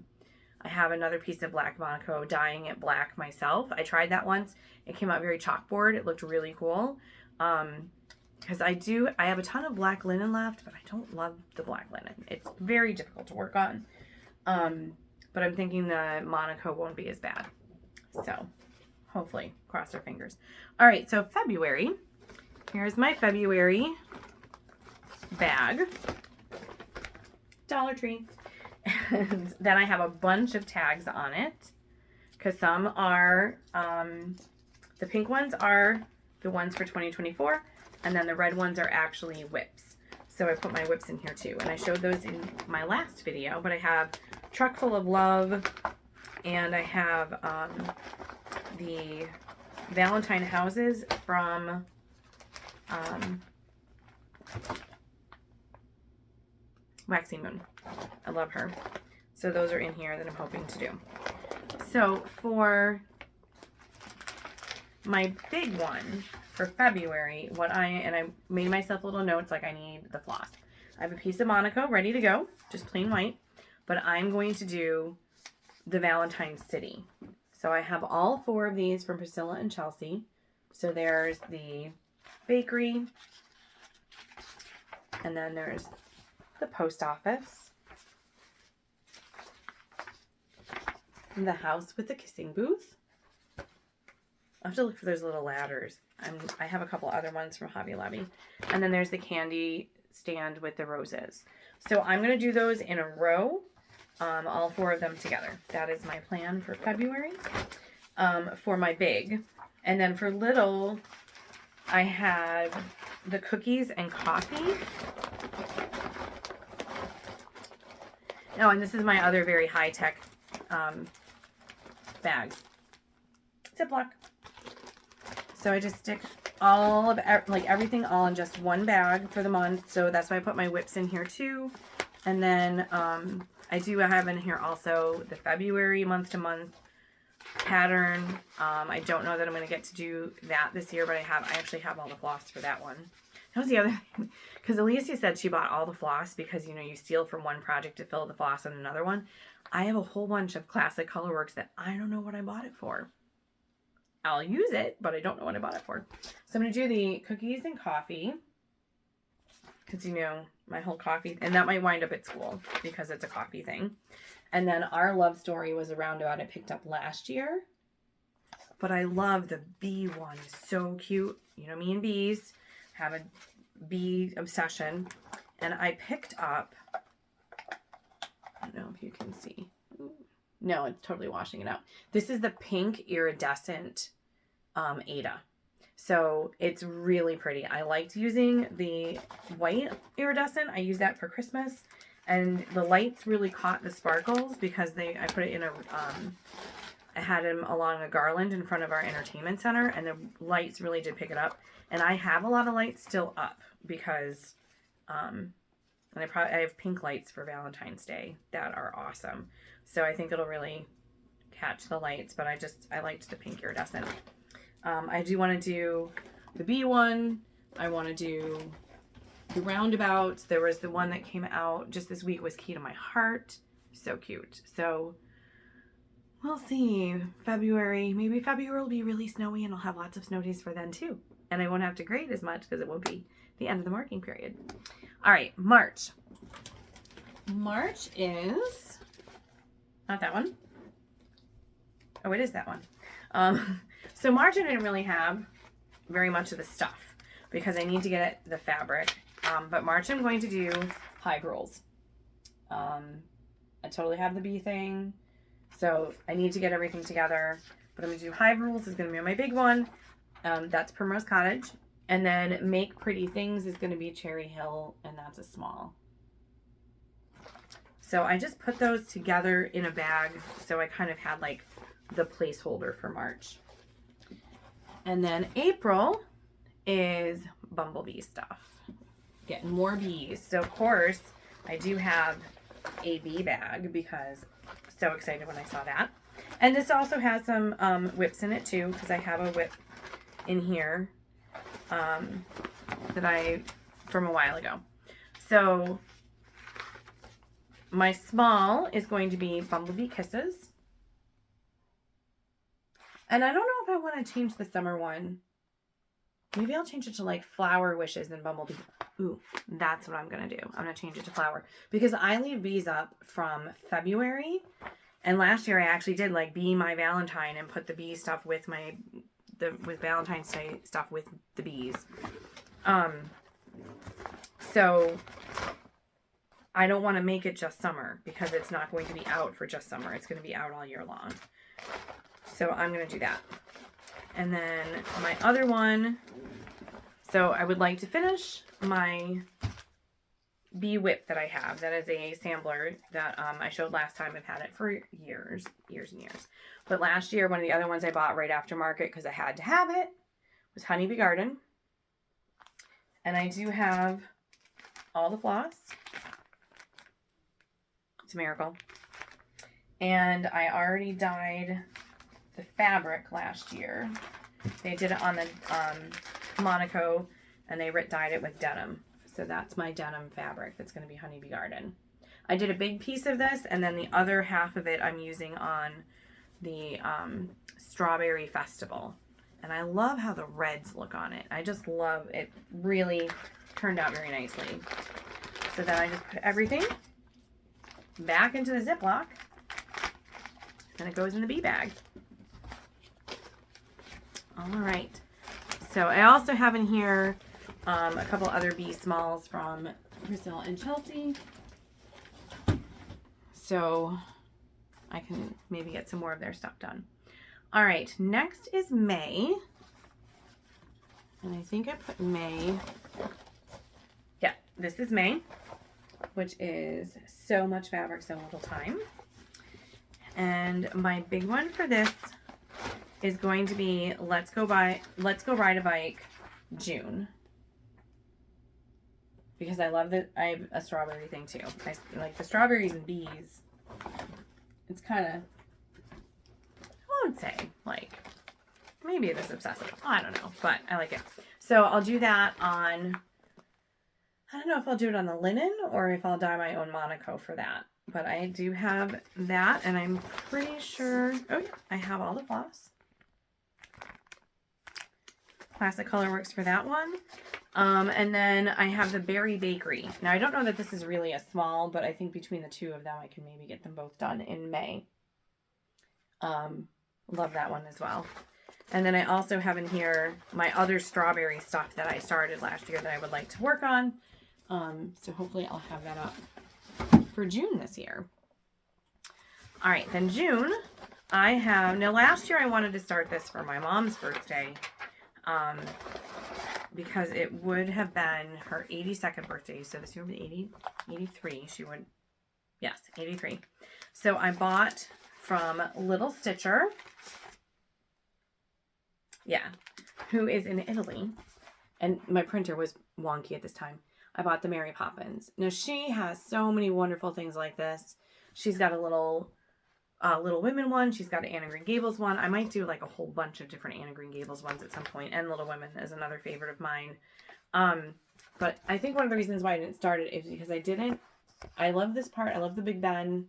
have another piece of black Monaco, dyeing it black myself. I tried that once. It came out very chalkboard. It looked really cool. Because I have a ton of black linen left, but I don't love the black linen. It's very difficult to work on. But I'm thinking the Monaco won't be as bad. So Hopefully, cross our fingers. All right, so February. Here's my February bag. Dollar Tree. And then I have a bunch of tags on it because some are, the pink ones are the ones for 2024, and then the red ones are actually whips. So I put my whips in here too, and I showed those in my last video, but I have Truck Full of Love, and I have the Valentine houses from Waxy Moon. I love her. So those are in here that I'm hoping to do. So for my big one for February, and I made myself little notes like I need the floss. I have a piece of Monaco ready to go, just plain white, but I'm going to do the Valentine City. So I have all 4 of these from Priscilla and Chelsea. So there's the bakery, and then there's the post office, and the house with the kissing booth. I'll have to look for those little ladders. I have a couple other ones from Hobby Lobby. And then there's the candy stand with the roses. So I'm going to do those in a row, all 4 of them together. That is my plan for February, for my big. And then for little, I have the cookies and coffee. Oh, and this is my other very high-tech bags. Ziploc. So I just stick all of, like, everything all in just one bag for the month. So that's why I put my whips in here too. And then I do have in here also the February month-to-month pattern. I don't know that I'm going to get to do that this year, but I actually have all the floss for that one. That was the other thing, because Alicia said she bought all the floss because, you know, you steal from one project to fill the floss on another one. I have a whole bunch of classic Colorworks that I don't know what I bought it for. I'll use it, but I don't know what I bought it for. So I'm going to do the cookies and coffee, because, you know, my whole coffee, and that might wind up at school because it's a coffee thing. And then our love story was a roundabout I picked up last year, but I love the bee one. So cute. You know, me and bees have a bee obsession, and I picked up, I don't know if you can see. No, it's totally washing it out. This is the pink iridescent Ada. So it's really pretty. I liked using the white iridescent. I use that for Christmas, and the lights really caught the sparkles because I put it in I had them along a garland in front of our entertainment center, and the lights really did pick it up. And I have a lot of lights still up because, and I have pink lights for Valentine's Day that are awesome. So I think it'll really catch the lights, but I liked the pink iridescent. I do want to do the bee one. I want to do the roundabouts. There was the one that came out just this week, was Key to My Heart. So cute. So we'll see. February, maybe February will be really snowy and I'll have lots of snow days for then too. And I won't have to grade as much because it won't be the end of the marking period. All right, March. March is not that one. Oh, it is that one. So March I didn't really have very much of the stuff because I need to get the fabric. But March I'm going to do hive rolls. I totally have the bee thing. So I need to get everything together. But I'm going to do hive rolls. Is going to be my big one. That's Primrose Cottage. And then Make Pretty Things is going to be Cherry Hill. And that's a small. So I just put those together in a bag. So I kind of had like the placeholder for March. And then April is bumblebee stuff. Getting more bees. So of course I do have a bee bag because so excited when I saw that. And this also has some whips in it too, because I have a whip in here from a while ago. So my small is going to be Bumblebee Kisses. And I don't know if I want to change the summer one. Maybe I'll change it to like Flower Wishes and Bumblebee. Ooh, that's what I'm going to do. I'm going to change it to Flower. Because I leave bees up from February And last year I actually did like Be My Valentine and put the bee stuff with with Valentine's Day stuff with the bees. So I don't want to make it just summer because it's not going to be out for just summer. It's going to be out all year long. So I'm going to do that. And then my other one, so I would like to finish my bee whip that I have. That is a sampler that I showed last time. I've had it for years and years. But last year, one of the other ones I bought right after market because I had to have it was Honeybee Garden. And I do have all the floss. It's a miracle. And I already dyed the fabric last year. They did it on the Monaco, and they dyed it with denim. So that's my denim fabric. That's going to be Honeybee Garden. I did a big piece of this, and then the other half of it I'm using on the Strawberry Festival. And I love how the reds look on it. I just love it. Really turned out very nicely. So then I just put everything back into the Ziploc, and it goes in the bee bag. All right. So I also have in here a couple other bee smalls from Priscilla and Chelsea. So I can maybe get some more of their stuff done. All right, next is May. And I think I put May. Yeah, this is May, which is so much fabric, so little time. And my big one for this is going to be Let's Go Ride a Bike June. Because I love that I have a strawberry thing too. I like the strawberries and bees. It's kind of, I won't say like, maybe it is obsessive. I don't know, but I like it. So I'll do that on, I don't know if I'll do it on the linen or if I'll dye my own Monaco for that. But I do have that, and I'm pretty sure, oh yeah, I have all the floss. Classic Color Works for that one. And then I have the Berry Bakery. Now I don't know that this is really a small, but I think between the two of them I can maybe get them both done in May. Love that one as well. And then I also have in here my other strawberry stuff that I started last year that I would like to work on. So hopefully I'll have that up for June this year. All right, then June, I have, now last year I wanted to start this for my mom's birthday. Because it would have been her 82nd birthday. So this year would be 83. She would, yes, 83. So I bought from Little Stitcher. Yeah, who is in Italy. And my printer was wonky at this time. I bought the Mary Poppins. Now she has so many wonderful things like this. She's got a Little Women one. She's got an Anne of Green Gables one. I might do like a whole bunch of different Anne of Green Gables ones at some point. And Little Women is another favorite of mine. But I think one of the reasons why I didn't start it is because I love this part. I love the Big Ben.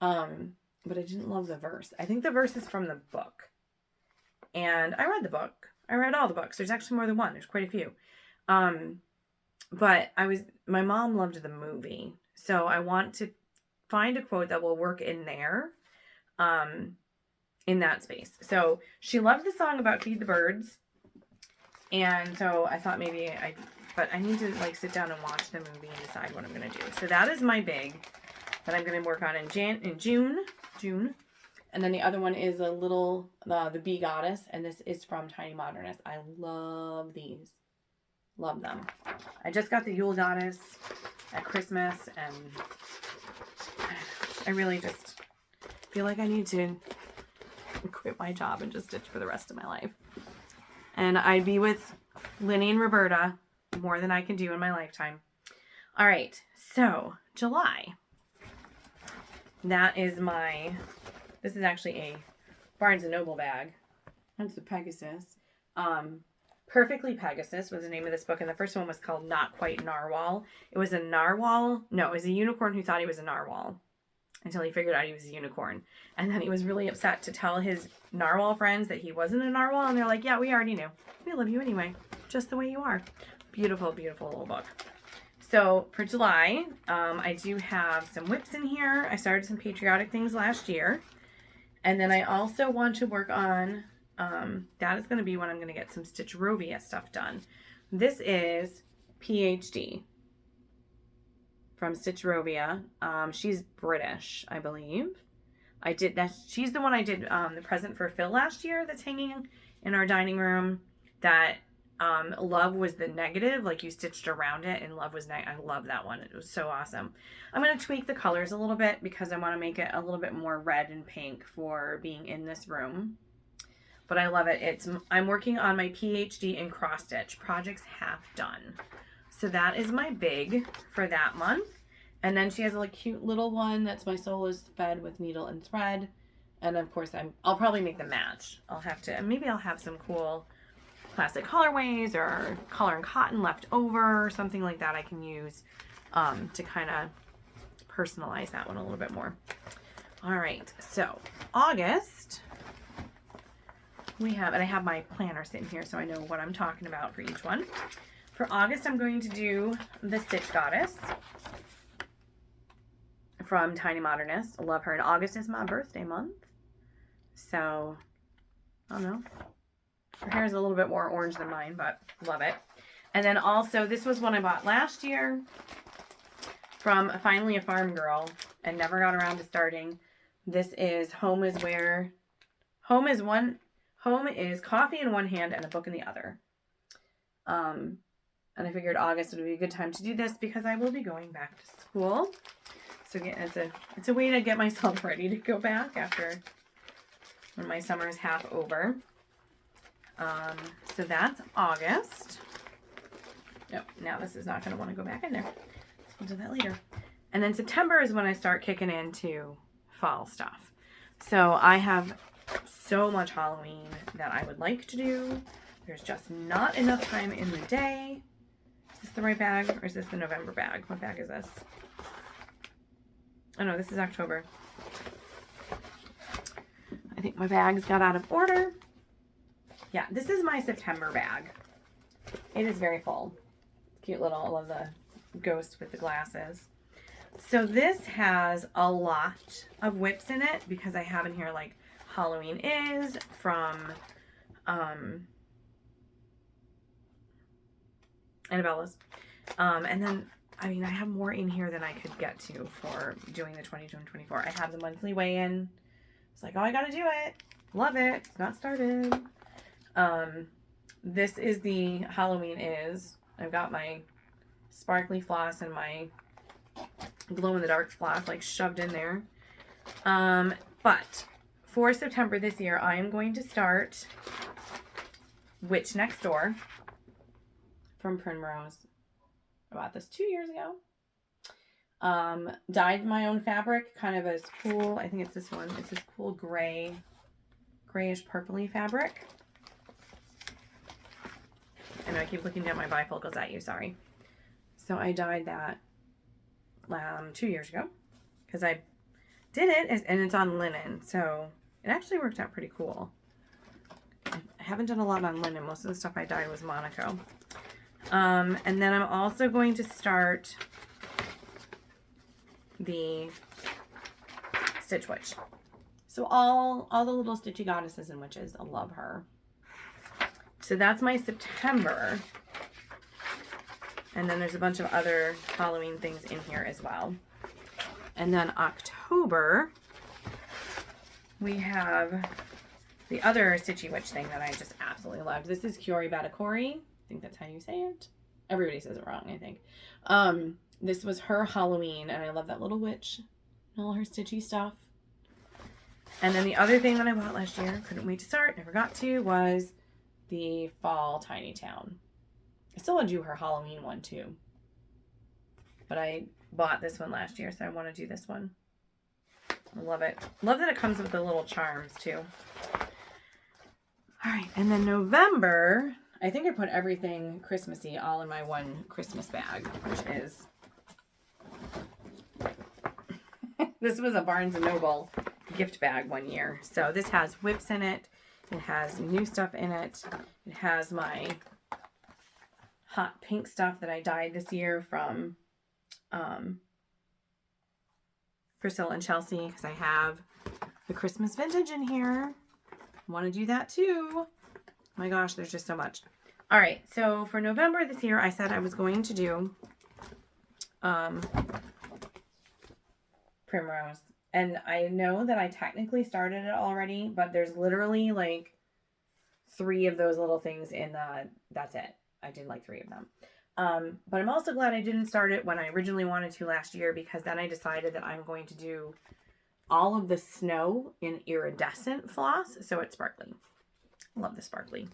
But I didn't love the verse. I think the verse is from the book. And I read the book. I read all the books. There's actually more than one. There's quite a few. But my mom loved the movie. So I want to find a quote that will work in there. In that space. So she loved the song about Feed the Birds. And so I thought maybe but I need to like sit down and watch the movie and decide what I'm going to do. So that is my big that I'm going to work on in June. And then the other one is the Bee Goddess. And this is from Tiny Modernist. I love these. Love them. I just got the Yule Goddess at Christmas. And I really just feel like I need to quit my job and just stitch for the rest of my life. And I'd be with Linny and Roberta more than I can do in my lifetime. All right, so July. That is this is actually a Barnes & Noble bag. That's the Pegasus. Perfectly Pegasus was the name of this book, and the first one was called Not Quite Narwhal. It was a narwhal. No, it was a unicorn who thought he was a narwhal until he figured out he was a unicorn. And then he was really upset to tell his narwhal friends that he wasn't a narwhal, and they're like, yeah, we already knew. We love you anyway, just the way you are. Beautiful, beautiful little book. So for July, I do have some whips in here. I started some patriotic things last year. And then I also want to work on, that is going to be when I'm going to get some Stitcherovia stuff done. This is PhD from Stitcherovia. She's British, I believe. She's the one I did the present for Phil last year that's hanging in our dining room. That love was the negative, like you stitched around it, and love was I love that one. It was so awesome. I'm going to tweak the colors a little bit because I want to make it a little bit more red and pink for being in this room. But I love it. I'm working on my PhD in cross stitch, projects half done. So that is my big for that month. And then she has a cute little one that's my soul is fed with needle and thread. And of course I'll probably make them match. Maybe I'll have some cool plastic colorways or color and cotton left over or something like that I can use to kind of personalize that one a little bit more. All right, so August, and I have my planner sitting here so I know what I'm talking about for each one. For August, I'm going to do the Stitch Goddess from Tiny Modernist. I love her. And August is my birthday month. So, I don't know. Her hair is a little bit more orange than mine, but love it. And then also, this was one I bought last year from Finally a Farm Girl and never got around to starting. This is Home is coffee in one hand and a book in the other. And I figured August would be a good time to do this because I will be going back to school. So again, it's a way to get myself ready to go back after when my summer is half over. So that's August. Nope, now this is not going to want to go back in there. We'll do that later. And then September is when I start kicking into fall stuff. So I have so much Halloween that I would like to do. There's just not enough time in the day. Is this the right bag or is this the November bag? What bag is this? Oh no, this is October. I think my bags got out of order. Yeah, this is my September bag. It is very full. Cute little, I love the ghost with the glasses. So this has a lot of whips in it because I have in here like Halloween is from Annabella's. And then, I mean, I have more in here than I could get to for doing the 22 and 24. I have the monthly weigh-in. It's like, oh, I gotta do it. Love it. It's not started. This is the Halloween is. I've got my sparkly floss and my glow-in-the-dark floss like shoved in there. But for September this year, I am going to start Witch Next Door from Primrose. I bought this 2 years ago. Dyed my own fabric, kind of as cool. I think it's this one. It's this cool grayish purpley fabric. I know I keep looking at my bifocals at you, sorry. So I dyed that 2 years ago because I did it and it's on linen. So it actually worked out pretty cool. I haven't done a lot on linen. Most of the stuff I dyed was Monaco. And then I'm also going to start the Stitch Witch. So all the little stitchy goddesses and witches, I love her. So that's my September. And then there's a bunch of other Halloween things in here as well. And then October, we have the other Stitchy Witch thing that I just absolutely loved. This is Kiori Batakori. I think that's how you say it. Everybody says it wrong, I think. This was her Halloween, and I love that little witch and all her stitchy stuff. And then the other thing that I bought last year, couldn't wait to start, never got to, was the Fall Tiny Town. I still want to do her Halloween one too. But I bought this one last year, so I want to do this one. I love it. Love that it comes with the little charms too. All right, and then November, I think I put everything Christmassy all in my one Christmas bag, which is... This was a Barnes & Noble gift bag one year. So this has whips in it. It has new stuff in it. It has my hot pink stuff that I dyed this year from Priscilla and Chelsea, because I have the Christmas vintage in here. Want to do that too. Oh my gosh, there's just so much. All right, so for November this year, I said I was going to do Primrose. And I know that I technically started it already, but there's literally like 3 of those little things in that's it. I did like 3 of them. But I'm also glad I didn't start it when I originally wanted to last year, because then I decided that I'm going to do all of the snow in iridescent floss, so it's sparkly. Love the sparkly.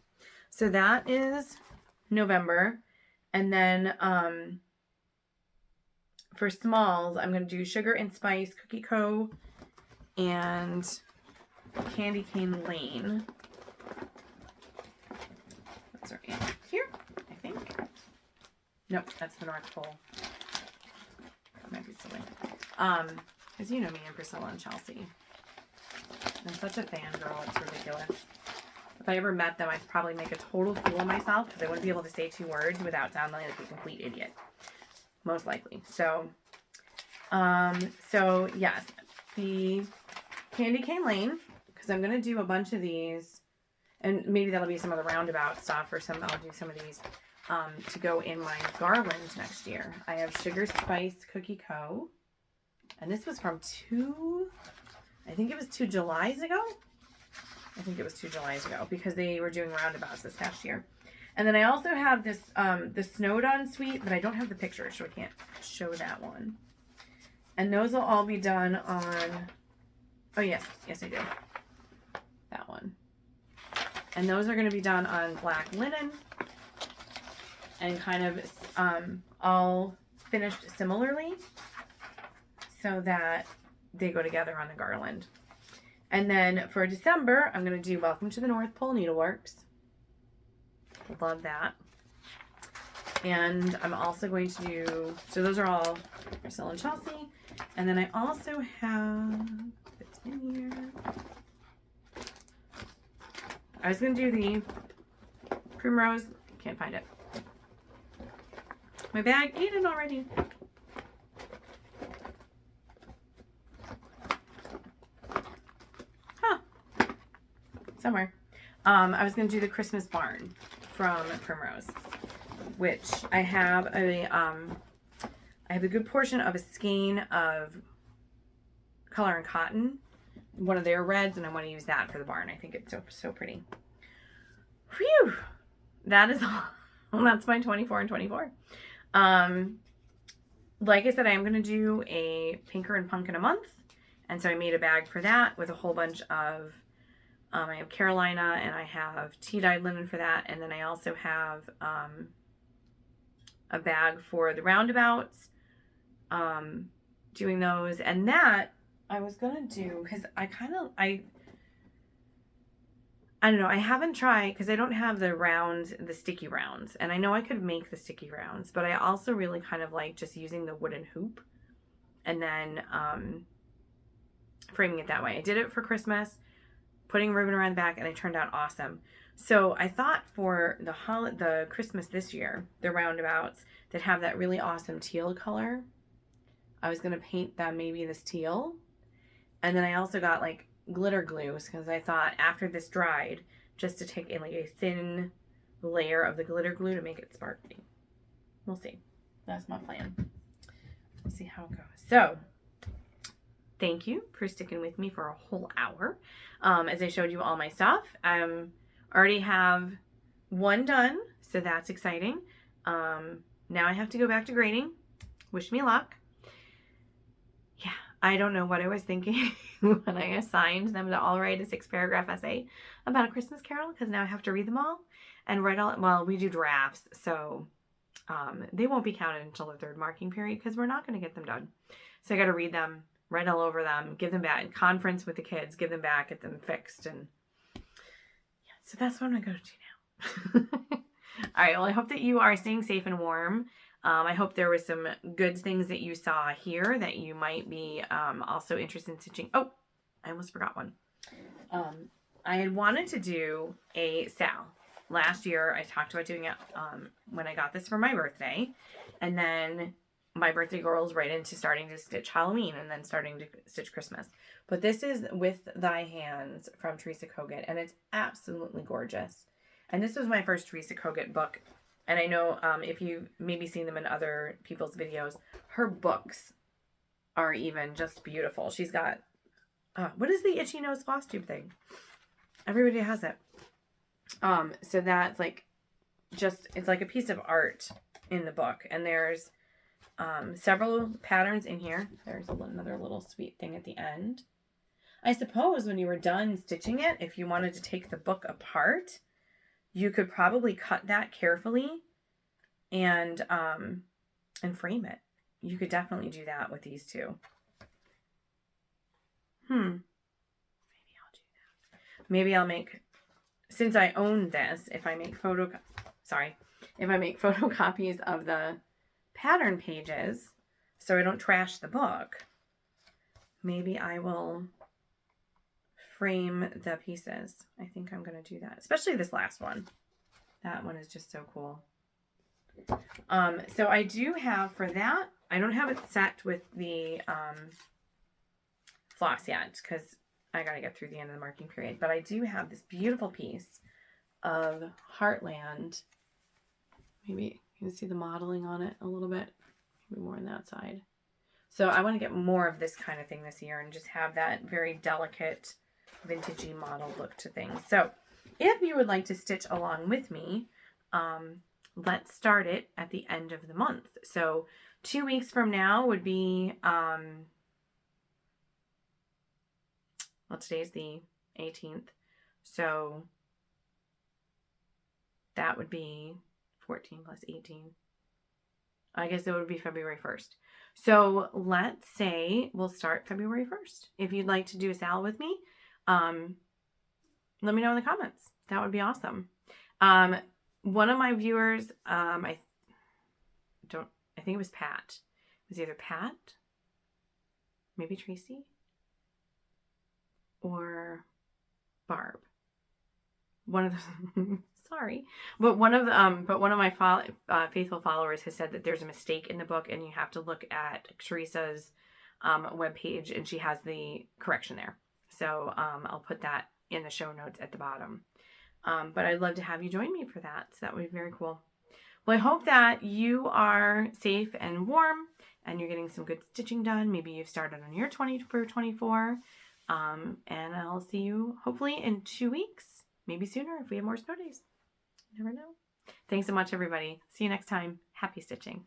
So that is November. And then for smalls, I'm going to do Sugar and Spice, Cookie Co, and Candy Cane Lane. That's right here, I think. Nope, that's the North Pole. That might be silly. Because you know me and Priscilla and Chelsea. I'm such a fangirl, it's ridiculous. If I ever met them, I'd probably make a total fool of myself, because I wouldn't be able to say 2 words without sounding like a complete idiot. Most likely. So yes, the Candy Cane Lane, because I'm going to do a bunch of these, and maybe that'll be some of the roundabout stuff, or I'll do some of these to go in my garland next year. I have Sugar Spice Cookie Co. And this was from I think it was 2 Julys ago. I think it was 2 Julys ago, because they were doing roundabouts this past year. And then I also have this, the Snowed On Suite, but I don't have the picture, so I can't show that one. And those will all be done on, oh yes, I do. That one. And those are going to be done on black linen, and kind of all finished similarly, so that they go together on the garland. And then for December, I'm going to do Welcome to the North Pole Needleworks. Love that. And I'm also going to do, so those are all Priscilla and Chelsea. And then I also have, it's in here. I was going to do the Primrose, can't find it. My bag ate it already. Huh. Somewhere. I was going to do the Christmas Barn from Primrose, which I have a good portion of a skein of Color and Cotton, one of their reds, and I want to use that for the barn. I think it's so pretty. Whew! That is all. Well, that's my 24 and 24. Like I said, I am going to do a Pinker and Pumpkin a month, and so I made a bag for that with a whole bunch of I have Carolina, and I have tea-dyed linen for that, and then I also have a bag for the roundabouts, doing those. And that I was going to do, because I don't know, I haven't tried, because I don't have the sticky rounds, and I know I could make the sticky rounds, but I also really kind of like just using the wooden hoop and then framing it that way. I did it for Christmas, putting ribbon around the back, and it turned out awesome. So I thought for the Christmas this year, the roundabouts that have that really awesome teal color, I was going to paint them maybe this teal. And then I also got like glitter glues, because I thought after this dried, just to take in like a thin layer of the glitter glue to make it sparkly. We'll see. That's my plan. We'll see how it goes. So thank you for sticking with me for a whole hour. As I showed you all my stuff, already have one done, so that's exciting. Now I have to go back to grading. Wish me luck. Yeah, I don't know what I was thinking when I assigned them to all write a 6-paragraph essay about A Christmas Carol, because now I have to read them all and write all. Well, we do drafts, so they won't be counted until the 3rd marking period, because we're not going to get them done. So I got to read them, write all over them, give them back, conference with the kids, give them back, get them fixed, and yeah, so that's what I'm going to go do now. All right, well, I hope that you are staying safe and warm. I hope there were some good things that you saw here that you might be also interested in stitching. Oh, I almost forgot one. I had wanted to do a Sal, last year I talked about doing it when I got this for my birthday. And then my birthday rolls right into starting to stitch Halloween and then starting to stitch Christmas. But this is With Thy Hands from Teresa Kogut, and it's absolutely gorgeous. And this was my first Teresa Kogut book. And I know if you've maybe seen them in other people's videos, her books are even just beautiful. She's got, what is the itchy nose Flosstube thing? Everybody has it. So that's like, it's like a piece of art in the book. And there's several patterns in here. There's another little sweet thing at the end. I suppose when you were done stitching it, if you wanted to take the book apart, you could probably cut that carefully and frame it. You could definitely do that with these two. Maybe I'll do that. Maybe I'll make, since I own this, if I make photocopies of the pattern pages so I don't trash the book, maybe I will frame the pieces. I think I'm going to do that, especially this last one. That one is just so cool. So I do have for that, I don't have it set with the floss yet because I got to get through the end of the marking period, but I do have this beautiful piece of Heartland. Maybe you can see the modeling on it a little bit, maybe more on that side. So I want to get more of this kind of thing this year and just have that very delicate vintagey model look to things. So if you would like to stitch along with me, let's start it at the end of the month. So 2 weeks from now would be, well, today's the 18th. So that would be 14 plus 18. I guess it would be February 1st. So let's say we'll start February 1st. If you'd like to do a sal with me, let me know in the comments. That would be awesome. One of my viewers, I think it was Pat. It was either Pat, maybe Tracy, or Barb. One of those. Sorry, but one of my faithful followers has said that there's a mistake in the book, and you have to look at Teresa's webpage, and she has the correction there. So I'll put that in the show notes at the bottom. But I'd love to have you join me for that. So that would be very cool. Well, I hope that you are safe and warm and you're getting some good stitching done. Maybe you've started on your 24. And I'll see you hopefully in 2 weeks, maybe sooner if we have more snow days. You never know. Thanks so much, everybody. See you next time. Happy stitching.